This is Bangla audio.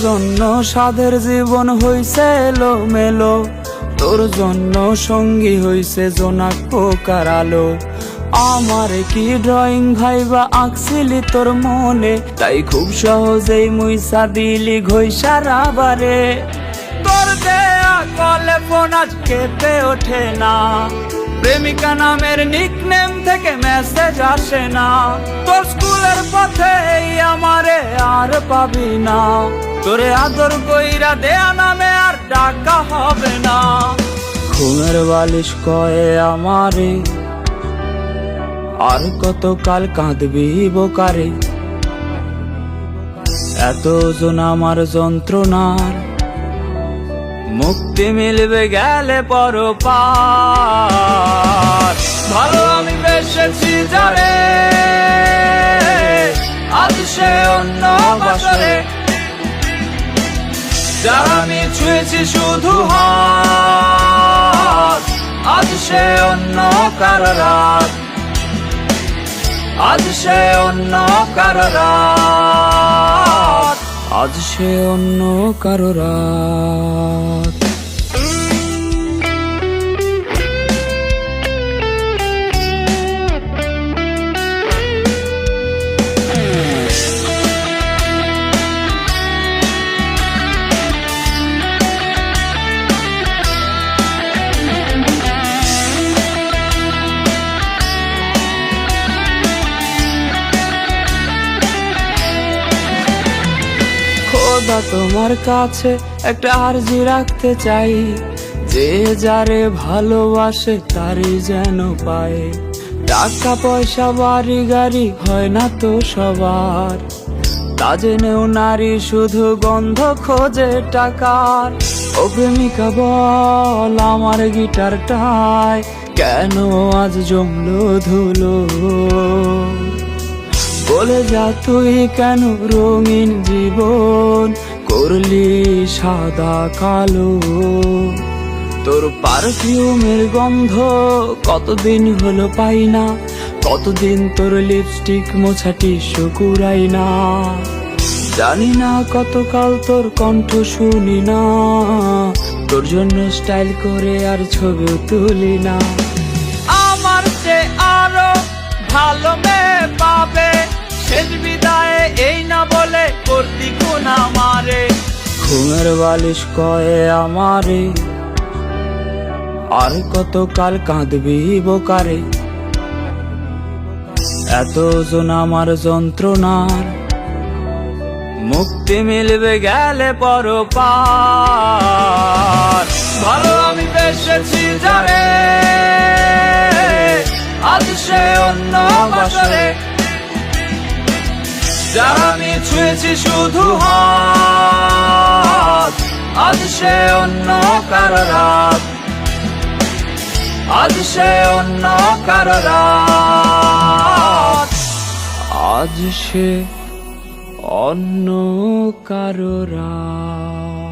জন্য সাধের জীবন হইছে এলো মেলো, তোর জন্য সঙ্গী হইছে জোনাক পোকার আলো। আমারে কি ড্রয়িং ভাইবা আঁকছিলি তোর মনে, তাই খুব সহজেই মুইসা দিলি ঘইসারা বারে। তোর দেয়া কলে ফোন আজ কেঁপে ওঠে না, প্রেমিকা নামের নিকনেম থেকে মেসেজ আসে না। তোর স্কুলের পথে আমারে আর পাবি না, তোরে আদর কইরা দেয়া নামে আর ডাকা হবে না। ঘুমের বালিশ কয়ে আমারে আর কতকাল কাঁদবি বোকারে, এতজন আমার যন্ত্রণার মুক্তি মিলবে গেলে পরপার। ভালো আমি বেসেছি যারে, আজ সে অন্য বাসরে। যার আমি ছুঁয়েছি শুধু হাত, আজ সে অন্য কারো রাত, আজ সে অন্য কারো রাত, আজ সে অন্য কারো রাত। খোদা তোমার কাছে একটা আরজি রাখতে চাই, যে যারে ভালোবাসে তারই যেন পায়। টাকা পয়সা বাড়ি গাড়ি হয় না তো সবার, তা জেনেও নারী শুধু গন্ধ খোঁজে টাকার। ও প্রেমিকা বল আমার গিটারটায় কেন আজ জমলো ধুলো, বলে যা তুই কেন রঙিন জীবন করলি সাদা কালো। তোর পারফিউমের গন্ধ কতদিন হলো পাই না, কতদিন তোর লিপস্টিক মোছা টিস্যু কুড়াই না। জানি না কতকাল তোর কণ্ঠ শুনি না, তোর জন্য স্টাইল করে আর ছবিও তুলি না। আমার চেয়ে আরো ভালো মেয়ে পাবে, শেষ বিদায়ে এই না বলে করতি খুন আমারে। ঘুমের বালিশ কয়ে আমারে আর কতকাল কাঁদবি বোকারে, এতজন আমার যন্ত্রণার মুক্তি মিলবে গেলে পরপার। ভালো আমি বেসেছি যারে, আজ সে অন্য বাসরে। যার আমি ছুঁয়েছি শুধু হাত, আজ সে অন্য কারো রাত, আজ সে অন্য কারো রাত, আজ সে অন্য কারো রাত।